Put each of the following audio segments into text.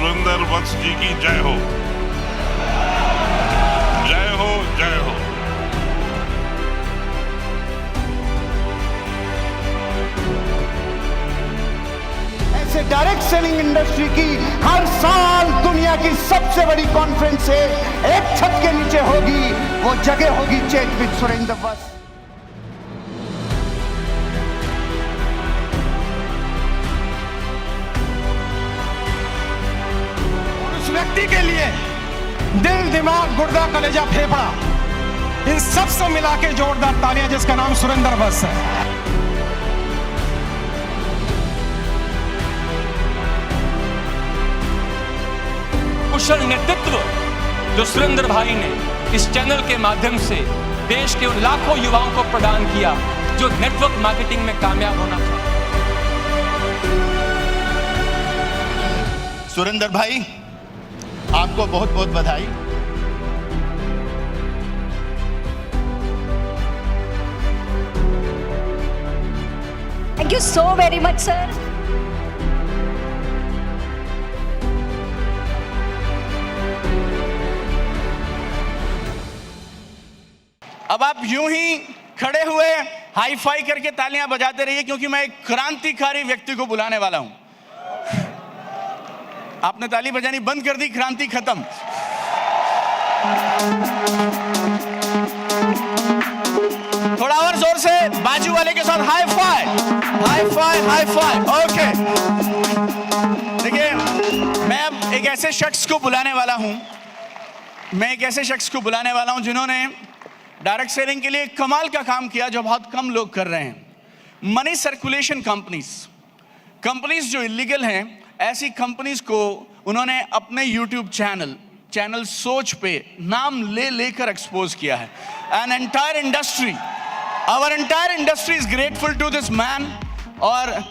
सुरेंद्र वत्स जी की जय हो, जय हो, जय हो। ऐसे डायरेक्ट सेलिंग इंडस्ट्री की हर साल दुनिया की सबसे बड़ी कॉन्फ्रेंस एक छत के नीचे होगी, वो जगह होगी चैट विद सुरेंद्र वत्स। व्यक्ति के लिए दिल, दिमाग, गुर्दा, कलेजा, फेफड़ा, इन सब से मिला के जोरदार तालियां, जिसका नाम सुरेंद्र वत्स है। कुशल नेतृत्व जो सुरेंद्र भाई ने इस चैनल के माध्यम से देश के उन लाखों युवाओं को प्रदान किया जो नेटवर्क मार्केटिंग में कामयाब होना था। सुरेंद्र भाई, आपको बहुत बहुत बधाई। Thank you so very much, sir. अब आप यूं ही खड़े हुए हाई फाई करके तालियां बजाते रहिए, क्योंकि मैं एक क्रांतिकारी व्यक्ति को बुलाने वाला हूं। आपने ताली बजानी बंद कर दी, क्रांति खत्म। थोड़ा और जोर से बाजू वाले के साथ hi fi, hi fi, hi fi. Okay, देखिए, मैं अब एक ऐसे शख्स को बुलाने वाला हूं, जिन्होंने डायरेक्ट सेलिंग के लिए कमाल का काम किया जो बहुत कम लोग कर रहे हैं। मनी सर्कुलेशन कंपनीज जो इलीगल हैं, ऐसी कंपनीज को उन्होंने अपने यूट्यूब चैनल सोच पे नाम लेकर एक्सपोज किया है। An entire industry, our entire industry is grateful to this man. और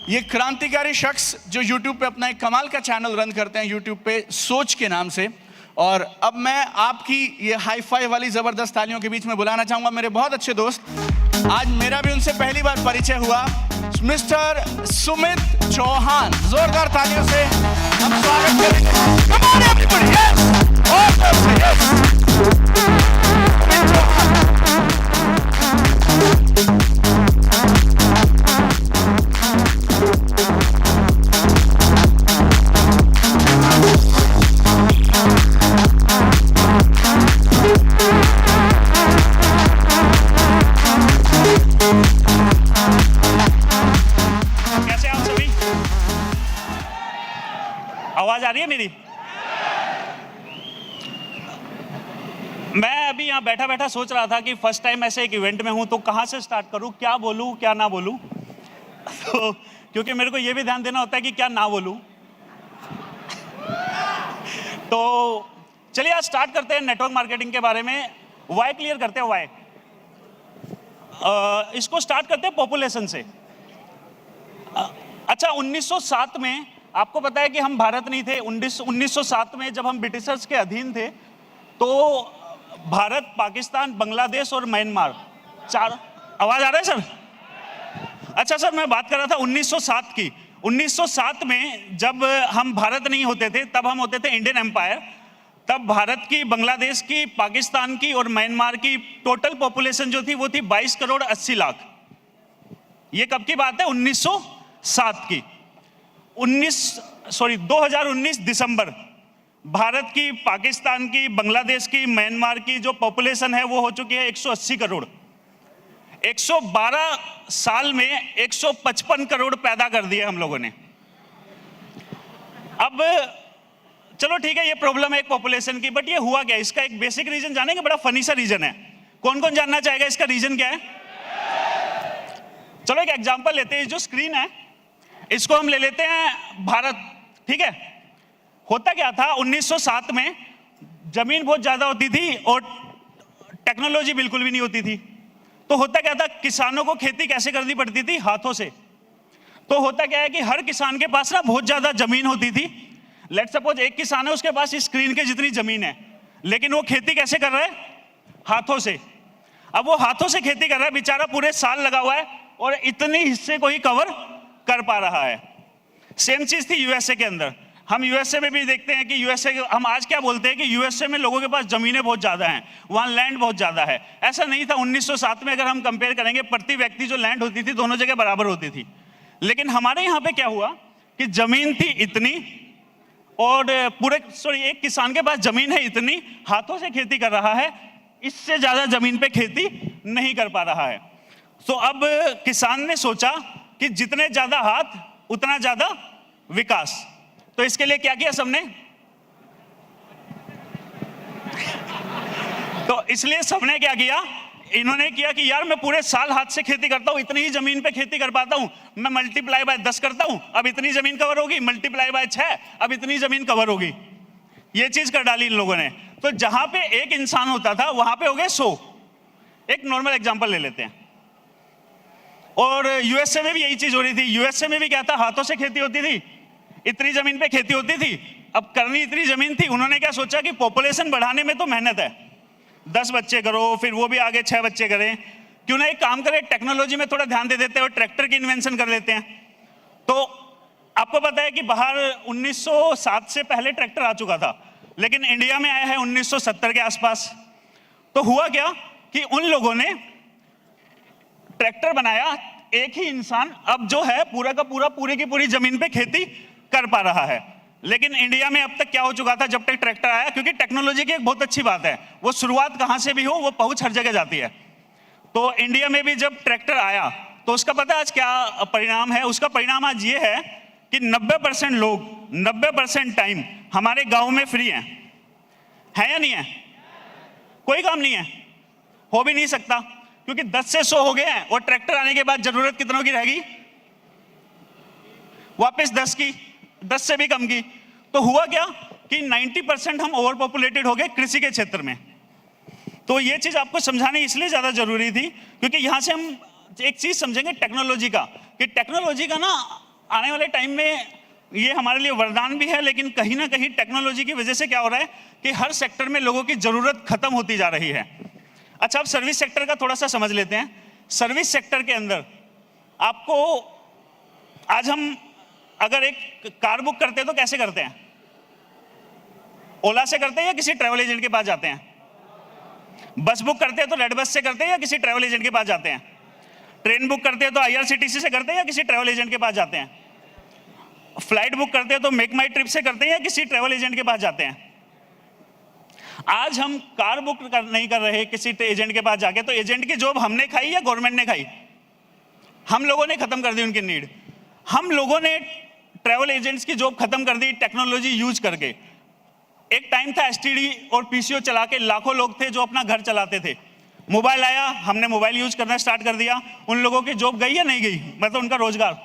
ये क्रांतिकारी शख्स जो यूट्यूब पे अपना एक कमाल का चैनल रन करते हैं, यूट्यूब पे सोच के नाम से। और अब मैं आपकी ये हाई फाई वाली जबरदस्त तालियों के बीच में बुलाना चाहूंगा मेरे बहुत अच्छे दोस्त, आज मेरा भी उनसे पहली बार परिचय हुआ, मिस्टर सुमित चौहान। जोरदार तालियों से हम स्वागत करेंगे। Come on everybody, yes! Awesome, yes! Sumit Chauhan. आवाज आ रही है मेरी? मैं अभी यहाँ बैठा बैठा सोच रहा था कि फर्स्ट टाइम ऐसे एक इवेंट में हूँ, तो कहाँ से स्टार्ट करूँ, क्या बोलूँ क्या ना बोलूँ। तो क्योंकि मेरे को ये भी ध्यान देना होता है कि क्या ना बोलूँ। तो चलिए आज स्टार्ट करते हैं नेटवर्क मार्केटिंग के बारे में। वाई क्लियर करते हैं, वाई। इसको स्टार्ट करते हैं पॉपुलेशन से। अच्छा, 1907 में आपको पता है कि हम भारत नहीं थे। 1907 में जब हम ब्रिटिशर्स के अधीन थे, तो भारत, पाकिस्तान, बांग्लादेश और म्यांमार, चार। आवाज आ रहा है सर? अच्छा सर, मैं बात कर रहा था 1907 की। 1907 में जब हम भारत नहीं होते थे, तब हम होते थे इंडियन एम्पायर। तब भारत की, बांग्लादेश की, पाकिस्तान की और म्यांमार की टोटल पॉपुलेशन जो थी वो थी 22 करोड़ 80 लाख। ये कब की बात है? 1907 की। 2019 दिसंबर, भारत की, पाकिस्तान की, बांग्लादेश की, म्यांमार की जो पॉपुलेशन है वो हो चुकी है 180 करोड़। 112 साल में 155 करोड़ पैदा कर दिए हम लोगों ने। अब चलो ठीक है, ये प्रॉब्लम है एक पॉपुलेशन की, बट ये हुआ क्या? इसका एक बेसिक रीजन जानेंगे? बड़ा फनी सा रीजन है। कौन कौन जानना चाहेगा इसका रीजन क्या है? चलो एक एग्जांपल लेते हैं। जो स्क्रीन है इसको हम ले लेते हैं भारत, ठीक है। होता क्या था 1907 में, जमीन बहुत ज्यादा होती थी और टेक्नोलॉजी बिल्कुल भी नहीं होती थी। तो होता क्या था, किसानों को खेती कैसे करनी पड़ती थी? हाथों से। तो होता क्या है कि हर किसान के पास ना बहुत ज्यादा जमीन होती थी। लेट्स सपोज एक किसान है, उसके पास स्क्रीन के जितनी जमीन है, लेकिन वो खेती कैसे कर रहा है? हाथों से। अब वो हाथों से खेती कर रहा है, बेचारा पूरे साल लगा हुआ है और इतने हिस्से को ही कवर कर पा रहा है। सेम चीज थी यूएसए के अंदर। हम यूएसए में भी देखते हैं कि यूएसए, हम आज क्या बोलते हैं कि यूएसए में लोगों के पास ज़मीनें बहुत ज़्यादा हैं, वहाँ लैंड बहुत ज़्यादा है। ऐसा नहीं था। 1907 में अगर हम कंपेयर करेंगे, प्रति व्यक्ति जो लैंड होती थी दोनों जगह बराबर होती थी। लेकिन हमारे यहाँ पे क्या हुआ कि ज़मीन थी इतनी, और एक किसान के पास ज़मीन है इतनी, हाथों से खेती कर रहा है, इससे ज़्यादा ज़मीन पे खेती नहीं कर पा रहा है। तो अब किसान ने सोचा कि जितने ज़्यादा हाथ उतना ज़्यादा विकास। तो इसके लिए क्या किया सबने? तो इसलिए सबने क्या किया, इन्होंने किया कि यार मैं पूरे साल हाथ से खेती करता हूं, इतनी ही जमीन पे खेती कर पाता हूं, मैं मल्टीप्लाई बाय 10 करता हूं, अब इतनी जमीन कवर होगी, मल्टीप्लाई बाय 6, अब इतनी जमीन कवर होगी। ये चीज कर डाली इन लोगों ने। तो जहां पे एक इंसान होता था वहां पे हो गए 100। एक नॉर्मल एग्जांपल ले लेते हैं। और यूएसए में भी यही चीज हो रही थी। यूएसए में भी क्या था, हाथों से खेती होती थी, इतनी जमीन पे खेती होती थी, अब करनी इतनी जमीन थी। उन्होंने क्या सोचा कि पॉपुलेशन बढ़ाने में तो मेहनत है, 10 बच्चे करो, फिर वो भी आगे 6 बच्चे करें, क्यों ना एक काम करें, टेक्नोलॉजी में थोड़ा ध्यान दे देते हैं और ट्रैक्टर की इन्वेंशन कर लेते हैं। तो आपको पता है कि बाहर 1907 से पहले ट्रैक्टर आ चुका था, लेकिन इंडिया में आया है 1970 के आसपास। तो हुआ क्या कि उन लोगों ने ट्रैक्टर बनाया, एक ही इंसान अब जो है पूरा का पूरा पूरी की पूरी जमीन पे खेती कर पा रहा है। लेकिन इंडिया में अब तक क्या हो चुका था जब तक ट्रैक्टर आया, क्योंकि टेक्नोलॉजी की एक बहुत अच्छी बात है, वो शुरुआत कहां से भी हो वो पहुंच हर जगह जाती है। तो इंडिया में भी जब ट्रैक्टर आया तो उसका पता है आज क्या परिणाम है? उसका परिणाम आज ये है कि 90% लोग 90% टाइम हमारे गांव में फ्री हैं। है या नहीं है? कोई काम नहीं है, हो भी नहीं सकता, क्योंकि 10 से 100 हो गए हैं और ट्रैक्टर आने के बाद जरूरत कितनों की रहेगी? वापस 10 की, 10 से भी कम की। तो हुआ क्या कि 90% हम ओवर पॉपुलेटेड हो गए कृषि के क्षेत्र में। तो ये चीज आपको समझानी इसलिए ज्यादा जरूरी थी क्योंकि यहां से हम एक चीज समझेंगे टेक्नोलॉजी का, कि टेक्नोलॉजी का ना आने वाले टाइम में ये हमारे लिए वरदान भी है, लेकिन कहीं ना कहीं टेक्नोलॉजी की वजह से क्या हो रहा है कि हर सेक्टर में लोगों की जरूरत खत्म होती जा रही है। अच्छा, अब सर्विस सेक्टर का थोड़ा सा समझ लेते हैं। सर्विस सेक्टर के अंदर आपको आज हम अगर एक कार बुक करते हैं तो कैसे करते हैं? ओला से करते हैं या किसी ट्रैवल एजेंट के पास जाते हैं? बस बुक करते हैं तो रेड बस से करते हैं या किसी ट्रैवल एजेंट के पास जाते हैं? ट्रेन बुक करते हैं तो IRCTC से करते हैं या किसी ट्रैवल एजेंट के पास जाते हैं? फ्लाइट बुक करते हैं तो मेक माई ट्रिप से करते हैं या किसी ट्रैवल एजेंट के पास जाते हैं? आज हम कार बुक नहीं कर रहे किसी एजेंट के पास जाके, तो एजेंट की जॉब हमने खाई या गवर्नमेंट ने खाई? हम लोगों ने खत्म कर दी उनकी नीड। हम लोगों ने ट्रैवल एजेंट्स की जॉब खत्म कर दी टेक्नोलॉजी यूज करके। एक टाइम था STD और PCO चला के लाखों लोग थे जो अपना घर चलाते थे। मोबाइल आया, हमने मोबाइल यूज करना स्टार्ट कर दिया, उन लोगों की जॉब गई या नहीं गई? मतलब उनका रोजगार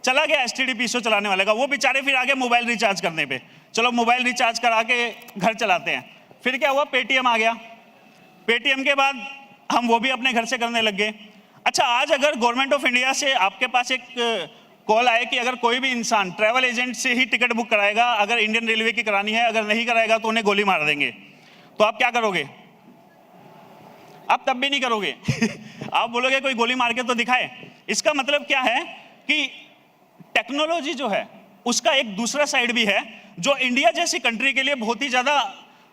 चला गया STD PCO चलाने वाले का। वो बेचारे फिर आगे मोबाइल रिचार्ज करने पे, चलो मोबाइल रिचार्ज करा के घर चलाते हैं। फिर क्या हुआ, पेटीएम आ गया। पेटीएम के बाद हम वो भी अपने घर से करने लग गए। अच्छा, आज अगर गवर्नमेंट ऑफ इंडिया से आपके पास एक कॉल आए कि अगर कोई भी इंसान ट्रैवल एजेंट से ही टिकट बुक कराएगा, अगर इंडियन रेलवे की करानी है, अगर नहीं कराएगा तो उन्हें गोली मार देंगे, तो आप क्या करोगे? आप तब भी नहीं करोगे आप बोलोगे कोई गोली मार के तो दिखाए। इसका मतलब क्या है कि टेक्नोलॉजी जो है उसका एक दूसरा साइड भी है जो इंडिया जैसी कंट्री के लिए बहुत ही ज्यादा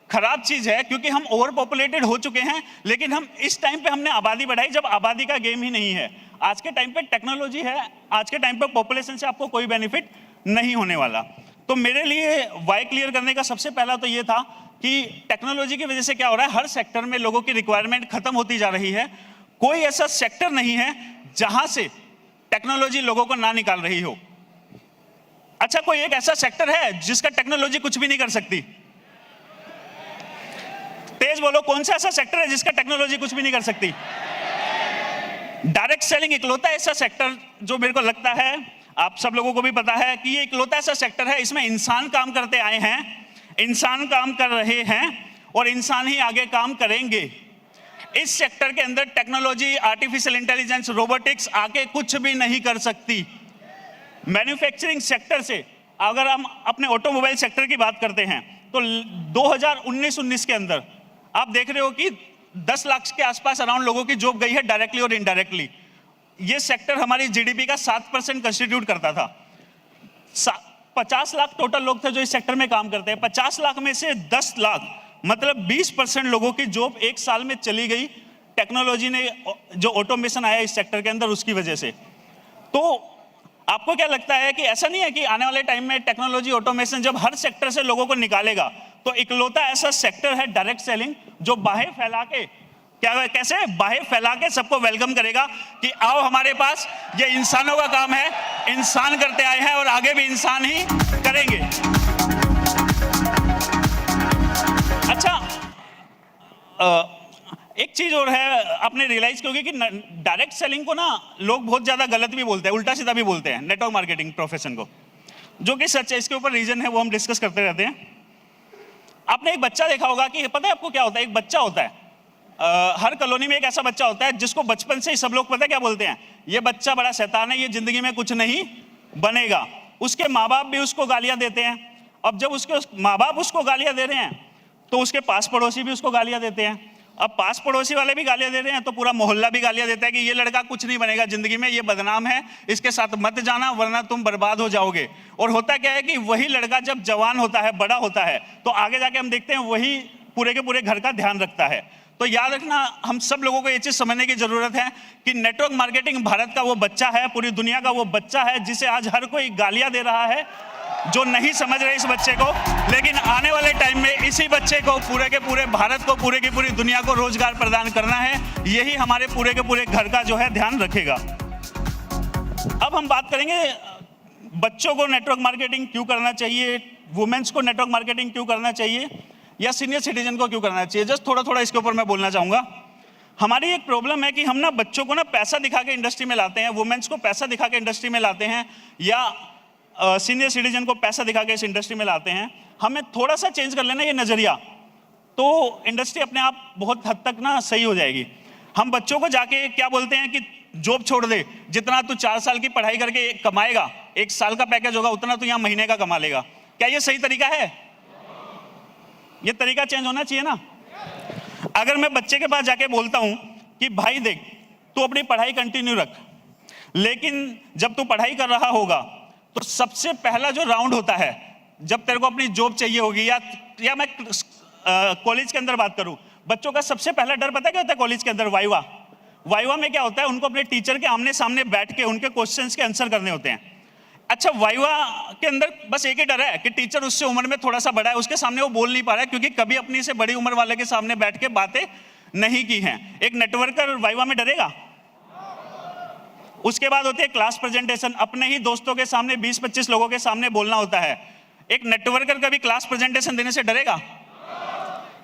खराब चीज है, क्योंकि हम ओवर पॉपुलेटेड हो चुके हैं। लेकिन हम इस टाइम पे हमने आबादी बढ़ाई जब आबादी का गेम ही नहीं है। आज के टाइम पे टेक्नोलॉजी है, आज के टाइम पे पॉपुलेशन से आपको कोई बेनिफिट नहीं होने वाला। तो मेरे लिए वाई क्लियर करने का सबसे पहला तो ये था कि टेक्नोलॉजी की वजह से क्या हो रहा है, हर सेक्टर में लोगों की रिक्वायरमेंट खत्म होती जा रही है। कोई ऐसा सेक्टर नहीं है जहां से टेक्नोलॉजी लोगों को ना निकाल रही हो। अच्छा, कोई एक ऐसा सेक्टर है जिसका टेक्नोलॉजी कुछ भी नहीं कर सकती? तेज बोलो, कौन सा ऐसा सेक्टर है जिसका टेक्नोलॉजी कुछ भी नहीं कर सकती? डायरेक्ट सेलिंग इकलौता ऐसा सेक्टर जो मेरे को लगता है आप सब लोगों को भी पता है कि ये इकलौता ऐसा सेक्टर है, इसमें इंसान काम करते आए हैं, इंसान काम कर रहे हैं और इंसान ही आगे काम करेंगे। इस सेक्टर के अंदर टेक्नोलॉजी, आर्टिफिशियल इंटेलिजेंस, रोबोटिक्स आके कुछ भी नहीं कर सकती। मैन्युफैक्चरिंग सेक्टर से अगर हम अपने ऑटोमोबाइल सेक्टर की बात करते हैं तो 2019-19 के अंदर आप देख रहे हो कि 10 लाख के आसपास अराउंड लोगों की जॉब गई है डायरेक्टली और इनडायरेक्टली। ये सेक्टर हमारी GDP का 7% कंस्टिट्यूट करता था। 50 लाख टोटल लोग थे जो इस सेक्टर में काम करते हैं। 50 लाख में से 10 लाख मतलब 20% लोगों की जॉब एक साल में चली गई टेक्नोलॉजी ने, जो ऑटोमेशन आया इस सेक्टर के अंदर उसकी वजह से। तो आपको क्या लगता है कि ऐसा नहीं है कि आने वाले टाइम में टेक्नोलॉजी ऑटोमेशन जब हर सेक्टर से लोगों को निकालेगा तो इकलौता ऐसा सेक्टर है डायरेक्ट सेलिंग जो बाहें फैला के, कैसे बाहें फैला के सबको वेलकम करेगा कि आओ हमारे पास, ये इंसानों का काम है, इंसान करते आए हैं और आगे भी इंसान ही करेंगे। अच्छा, एक चीज और है, आपने रियलाइज किया कि डायरेक्ट सेलिंग को ना लोग बहुत ज्यादा गलत भी बोलते हैं, उल्टा सीधा भी बोलते हैं नेटवर्क मार्केटिंग प्रोफेशन को, जो कि सच है। इसके ऊपर रीजन है, वो हम डिस्कस करते रहते हैं। आपने एक बच्चा देखा होगा कि पता है आपको क्या होता है, एक बच्चा होता है, हर कॉलोनी में एक ऐसा बच्चा होता है जिसको बचपन से ही सब लोग पता है क्या बोलते हैं, ये बच्चा बड़ा शैतान है, ये जिंदगी में कुछ नहीं बनेगा। उसके माँ बाप भी उसको गालियां देते हैं। अब जब उसके माँ बाप उसको गालियां दे रहे हैं तो उसके पास पड़ोसी भी उसको गालियां देते हैं। अब पास पड़ोसी वाले भी गालियां दे रहे हैं तो पूरा मोहल्ला भी गालियां देता है कि ये लड़का कुछ नहीं बनेगा जिंदगी में, ये बदनाम है, इसके साथ मत जाना वरना तुम बर्बाद हो जाओगे। और होता क्या है कि वही लड़का जब जवान होता है, बड़ा होता है, तो आगे जाके हम देखते हैं वही पूरे के पूरे घर का ध्यान रखता है। तो याद रखना, हम सब लोगों को ये चीज समझने की जरूरत है कि नेटवर्क मार्केटिंग भारत का वो बच्चा है, पूरी दुनिया का वो बच्चा है जिसे आज हर कोई गालियां दे रहा है, जो नहीं समझ रहे इस बच्चे को। लेकिन आने वाले टाइम में इसी बच्चे को, पूरे के पूरे भारत को, पूरे की पूरी दुनिया को रोजगार प्रदान करना है। यही हमारे पूरे के पूरे घर का जो है ध्यान रखेगा। अब हम बात करेंगे बच्चों को नेटवर्क मार्केटिंग क्यों करना चाहिए, वुमेन्स को नेटवर्क मार्केटिंग क्यों करना चाहिए, या सीनियर सिटीजन को क्यों करना चाहिए। जस्ट थोड़ा थोड़ा इसके ऊपर मैं बोलना चाहूँगा। हमारी एक प्रॉब्लम है कि हम ना बच्चों को ना पैसा दिखा के इंडस्ट्री में लाते हैं, वुमेन्स को पैसा दिखा के इंडस्ट्री में लाते हैं, या सीनियर सिटीजन को पैसा दिखा के इस इंडस्ट्री में लाते हैं। हमें थोड़ा सा चेंज कर लेना ये नज़रिया, तो इंडस्ट्री अपने आप बहुत हद तक ना सही हो जाएगी। हम बच्चों को जाके क्या बोलते हैं कि जॉब छोड़ दे, जितना तू 4 साल की पढ़ाई करके कमाएगा, 1 साल का पैकेज होगा उतना तू यहाँ महीने का कमा लेगा। क्या ये सही तरीका है? ये तरीका चेंज होना चाहिए ना। अगर मैं बच्चे के पास जाके बोलता हूं कि भाई देख, तू अपनी पढ़ाई कंटिन्यू रख, लेकिन जब तू पढ़ाई कर रहा होगा तो सबसे पहला जो राउंड होता है, जब तेरे को अपनी जॉब चाहिए होगी, या मैं कॉलेज के अंदर बात करूं, बच्चों का सबसे पहला डर पता है क्या होता है कॉलेज के अंदर? वाइवा। वाइवा में क्या होता है, उनको अपने टीचर के आमने सामने बैठ के उनके क्वेश्चंस के आंसर करने होते हैं। अच्छा, वाइवा के अंदर बस एक ही डर है कि टीचर उससे उम्र में थोड़ा सा बड़ा है, उसके सामने वो बोल नहीं पा रहा है क्योंकि कभी अपनी से बड़ी उम्र वाले के सामने बैठ के बातें नहीं की हैं। एक नेटवर्कर वाइवा में डरेगा? उसके बाद होती है क्लास प्रेजेंटेशन, अपने ही दोस्तों के सामने 20-25 लोगों के सामने बोलना होता है। एक नेटवर्कर कभी क्लास प्रेजेंटेशन देने से डरेगा?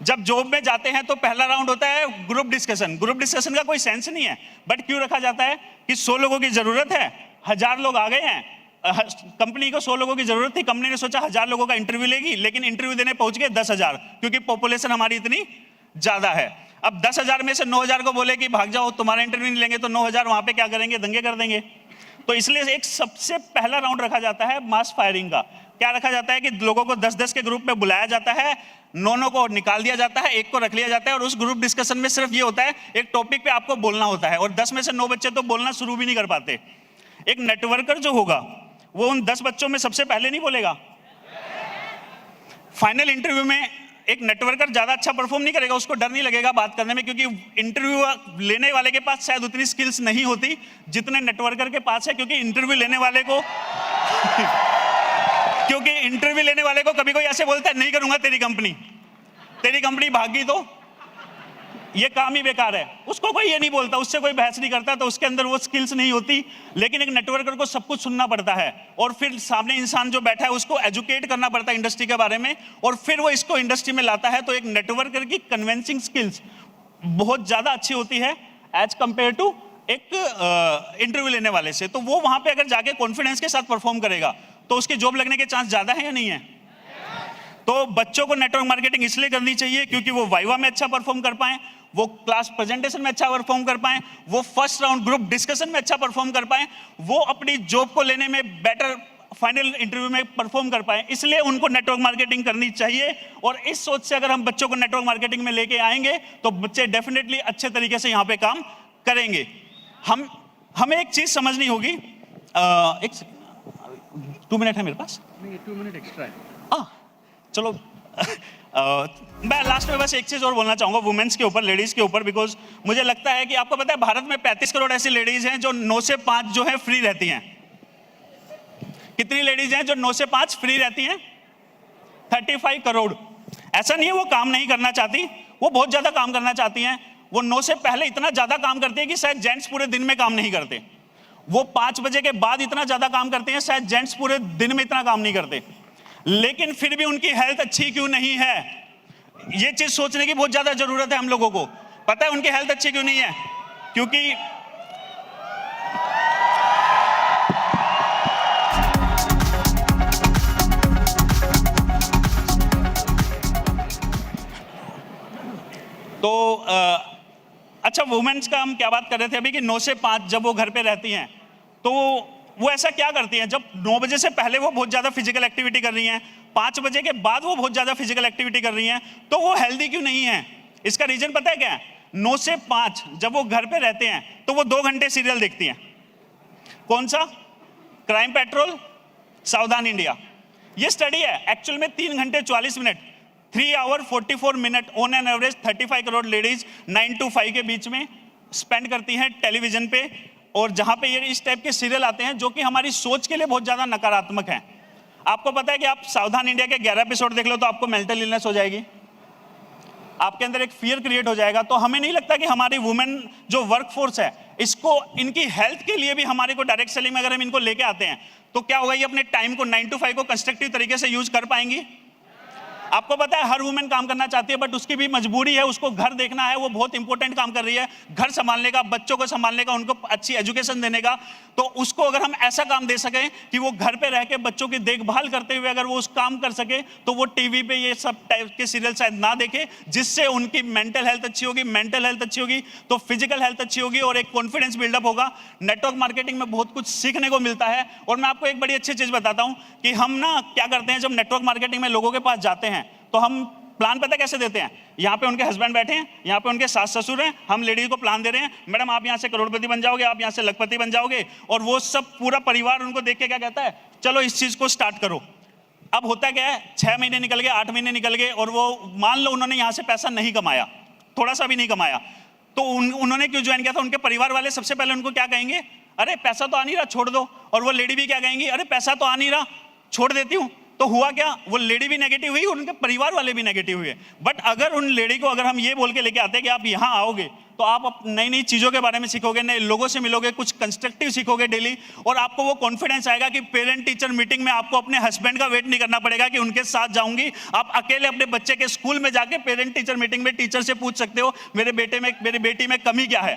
जब जॉब में जाते हैं तो पहला राउंड होता है ग्रुप डिस्कशन। ग्रुप डिस्कशन का कोई सेंस नहीं है, बट क्यों रखा जाता है कि 100 लोगों की जरूरत है, 1000 लोग आ गए हैं, कंपनी को 100 लोगों की जरूरत थी, कंपनी ने सोचा 1000 लोगों का इंटरव्यू लेगी, लेकिन इंटरव्यू देने पहुंच गए 10,000, क्योंकि पॉपुलेशन हमारी इतनी ज्यादा है। अब 10,000 में से 9,000 को बोले कि भाग जाओ, तुम्हारा इंटरव्यू नहीं लेंगे, तो 9,000 वहां पे क्या करेंगे? दंगे कर देंगे। तो इसलिए एक सबसे पहला राउंड रखा जाता है मास फायरिंग का। क्या रखा जाता है कि लोगों को 10-10 के ग्रुप में बुलाया जाता है, 9 को निकाल दिया जाता है, 1 को रख लिया जाता है, और उस ग्रुप डिस्कशन में सिर्फ ये होता है, एक टॉपिक पे आपको बोलना होता है, और 10 में से 9 बच्चे तो बोलना शुरू भी नहीं कर पाते। एक नेटवर्कर जो होगा वो उन 10 बच्चों में सबसे पहले नहीं बोलेगा। फाइनल इंटरव्यू में एक नेटवर्कर ज्यादा अच्छा परफॉर्म नहीं करेगा, उसको डर नहीं लगेगा बात करने में, क्योंकि इंटरव्यू लेने वाले के पास शायद उतनी स्किल्स नहीं होती जितने नेटवर्कर के पास है, क्योंकि इंटरव्यू लेने वाले को कभी कोई ऐसे बोलता है नहीं करूंगा तेरी कंपनी भागी तो ये काम ही बेकार है, उसको कोई ये नहीं बोलता, उससे कोई बहस नहीं करता, तो उसके अंदर वो स्किल्स नहीं होती। लेकिन एक नेटवर्कर को सब कुछ सुनना पड़ता है, और फिर सामने इंसान जो बैठा है उसको एजुकेट करना पड़ता है इंडस्ट्री के बारे में, और फिर वो इसको इंडस्ट्री में लाता है। तो एक नेटवर्कर की कन्विंसिंग स्किल्स बहुत ज्यादा अच्छी होती है एज कंपेयर टू एक इंटरव्यू लेने वाले से। तो वो वहां पे अगर जाके कॉन्फिडेंस के साथ परफॉर्म करेगा तो उसकी जॉब लगने के चांस ज्यादा है या नहीं है? तो बच्चों को नेटवर्क मार्केटिंग इसलिए करनी चाहिए क्योंकि वो वाइवा में अच्छा परफॉर्म कर पाएं, वो क्लास प्रेजेंटेशन में अच्छा परफॉर्म कर पाएं, वो फर्स्ट राउंड ग्रुप डिस्कशन में अच्छा परफॉर्म कर पाएं, वो अपनी जॉब को लेने में बेटर फाइनल इंटरव्यू में परफॉर्म कर पाएं। इसलिए उनको नेटवर्क मार्केटिंग करनी चाहिए, और इस सोच से अगर हम बच्चों को नेटवर्क मार्केटिंग में लेके आएंगे तो बच्चे डेफिनेटली अच्छे तरीके से यहाँ पे काम करेंगे। हमें एक चीज समझनी होगी, 2 मिनट है मेरे पास? नहीं, 2 मिनट एक्स्ट्रा है। चलो मैं लास्ट में बस एक चीज और बोलना चाहूंगा वुमेन्स के ऊपर, लेडीज के ऊपर, बिकॉज मुझे लगता है कि आपको पता है भारत में 35 करोड़ ऐसी लेडीज हैं जो 9 से 5 जो है फ्री रहती हैं। कितनी लेडीज हैं जो 9 से 5 फ्री रहती हैं? 35 करोड़। ऐसा नहीं है वो काम नहीं करना चाहती, वो बहुत ज्यादा काम करना चाहती हैं। वो 9 से पहले इतना ज्यादा काम करती है कि शायद जेंट्स पूरे दिन में काम नहीं करते। वो 5 बजे के बाद इतना ज्यादा काम करते हैं, शायद जेंट्स पूरे दिन में इतना काम नहीं करते। लेकिन फिर भी उनकी हेल्थ अच्छी क्यों नहीं है, ये चीज सोचने की बहुत ज्यादा जरूरत है हम लोगों को। पता है उनकी हेल्थ अच्छी क्यों नहीं है? क्योंकि तो अच्छा, वुमेन्स का हम क्या बात कर रहे थे अभी कि 9 से 5 जब वो घर पे रहती हैं तो वो ऐसा क्या करती हैं? जब 9 बजे से पहले वो बहुत ज़्यादा फिजिकल एक्टिविटी कर रही हैं, 5 बजे के बाद वो बहुत ज़्यादा फिजिकल एक्टिविटी कर रही हैं, तो वो हेल्दी क्यों नहीं है? इसका रीजन पता है क्या है? 9 से 5 जब वो घर पे रहते हैं तो वो 2 घंटे सीरियल देखती हैं। कौन सा? Crime patrol, Savdhaan India. ये स्टडी है, एक्चुअल में 3 घंटे 44 minute, 3 hour 44 minute on an average 35 crore ladies 9 to 5 के बीच में स्पेंड करती हैं टेलीविजन पे, और जहां पे ये इस टाइप के सीरियल आते हैं जो कि हमारी सोच के लिए बहुत ज्यादा नकारात्मक हैं। आपको पता है कि आप सावधान इंडिया के 11 एपिसोड देख लो तो आपको मेंटल इलनेस हो जाएगी, आपके अंदर एक फियर क्रिएट हो जाएगा। तो हमें नहीं लगता कि हमारी वुमेन जो वर्क फोर्स है, इसको इनकी हेल्थ के लिए भी हमारे को डायरेक्ट सेलिंग में अगर हम इनको लेके आते हैं तो क्या होगा, ये अपने टाइम को 9 to 5 को कंस्ट्रक्टिव तरीके से यूज कर पाएंगी? आपको पता है हर वुमेन काम करना चाहती है, बट उसकी भी मजबूरी है, उसको घर देखना है, वो बहुत इंपॉर्टेंट काम कर रही है, घर संभालने का, बच्चों को संभालने का, उनको अच्छी एजुकेशन देने का। तो उसको अगर हम ऐसा काम दे सकें कि वो घर पे रह के बच्चों की देखभाल करते हुए अगर वो उस काम कर सके, तो वो टीवी पे ये सब टाइप के सीरियल शायद ना देखे, जिससे उनकी मेंटल हेल्थ अच्छी होगी, मेंटल हेल्थ अच्छी होगी तो फिजिकल हेल्थ अच्छी होगी और एक कॉन्फिडेंस बिल्डअप होगा। नेटवर्क मार्केटिंग में बहुत कुछ सीखने को मिलता है। और मैं आपको एक बड़ी अच्छी चीज बताता हूं कि हम ना क्या करते हैं, जब नेटवर्क मार्केटिंग में लोगों के पास जाते हैं तो हम प्लान पता कैसे देते हैं? यहाँ पे उनके हस्बैंड बैठे हैं, यहाँ पे उनके सास ससुर हैं, हम लेडीज को प्लान दे रहे हैं, मैडम आप यहाँ से करोड़पति बन जाओगे, आप यहाँ से लखपति बन जाओगे, और वो सब पूरा परिवार उनको देख के क्या कहता है, चलो इस चीज को स्टार्ट करो। अब होता क्या है, 6 महीने निकल गए, 8 महीने निकल गए, और वो मान लो उन्होंने यहाँ से पैसा नहीं कमाया, थोड़ा सा भी नहीं कमाया, तो उन्होंने क्यों ज्वाइन किया था? उनके परिवार वाले सबसे पहले उनको क्या कहेंगे, अरे पैसा तो आ नहीं रहा, छोड़ दो। और वो लेडी भी क्या कहेंगी, अरे पैसा तो आ नहीं रहा, छोड़ देती हूँ। तो हुआ क्या, वो लेडी भी नेगेटिव हुई और उनके परिवार वाले भी नेगेटिव हुए। बट अगर उन लेडी को अगर हम ये बोल के लेके आते हैं कि आप यहाँ आओगे तो आप नई नई चीज़ों के बारे में सीखोगे, नए लोगों से मिलोगे, कुछ कंस्ट्रक्टिव सीखोगे डेली, और आपको वो कॉन्फिडेंस आएगा कि पेरेंट टीचर मीटिंग में आपको अपने हस्बैंड का वेट नहीं करना पड़ेगा कि उनके साथ जाऊंगी। आप अकेले अपने बच्चे के स्कूल में जाके पेरेंट टीचर मीटिंग में टीचर से पूछ सकते हो, मेरे बेटे में, मेरी बेटी में कमी क्या है,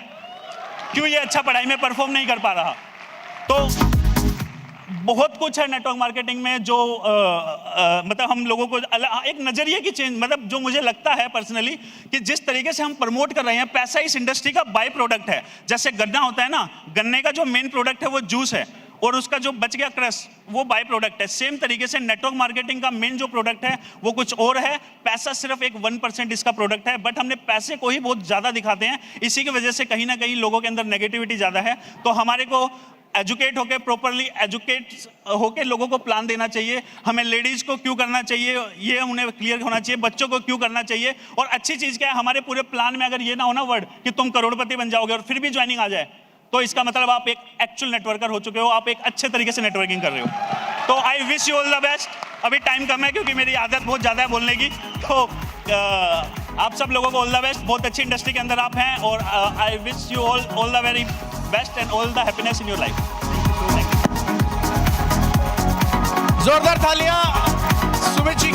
क्यों ये अच्छा पढ़ाई में परफॉर्म नहीं कर पा रहा। तो बहुत कुछ है नेटवर्क मार्केटिंग में जो मतलब हम लोगों को एक नजरिए की चेंज, मतलब जो मुझे लगता है पर्सनली कि जिस तरीके से हम प्रमोट कर रहे हैं, पैसा इस इंडस्ट्री का बाय प्रोडक्ट है। जैसे गन्ना होता है ना, गन्ने का जो मेन प्रोडक्ट है वो जूस है, और उसका जो बच गया क्रश वो बाय प्रोडक्ट है। सेम तरीके से नेटवर्क मार्केटिंग का मेन जो प्रोडक्ट है वो कुछ और है, पैसा सिर्फ एक 1% इसका प्रोडक्ट है, बट हमने पैसे को ही बहुत ज़्यादा दिखाते हैं। इसी की वजह से कहीं ना कहीं लोगों के अंदर नेगेटिविटी ज़्यादा है। तो हमारे को एजुकेट होकर, प्रॉपरली एजुकेट होकर लोगों को प्लान देना चाहिए। हमें लेडीज़ को क्यों करना चाहिए ये उन्हें क्लियर होना चाहिए, बच्चों को क्यों करना चाहिए। और अच्छी चीज़ क्या है, हमारे पूरे प्लान में अगर ये ना हो ना वर्ड कि तुम करोड़पति बन जाओगे और फिर भी ज्वाइनिंग आ जाए, तो इसका मतलब आप एक एक्चुअल नेटवर्कर हो चुके हो, आप एक अच्छे तरीके से नेटवर्किंग कर रहे हो। तो I wish you all the best. अभी टाइम कम है क्योंकि मेरी आदत बहुत ज़्यादा है बोलने की। तो आप सब लोगों को ऑल द बेस्ट, बहुत अच्छी इंडस्ट्री के अंदर आप हैं, और I wish you all the very best and all the happiness in your life. जोरदार तालियां सुमित जी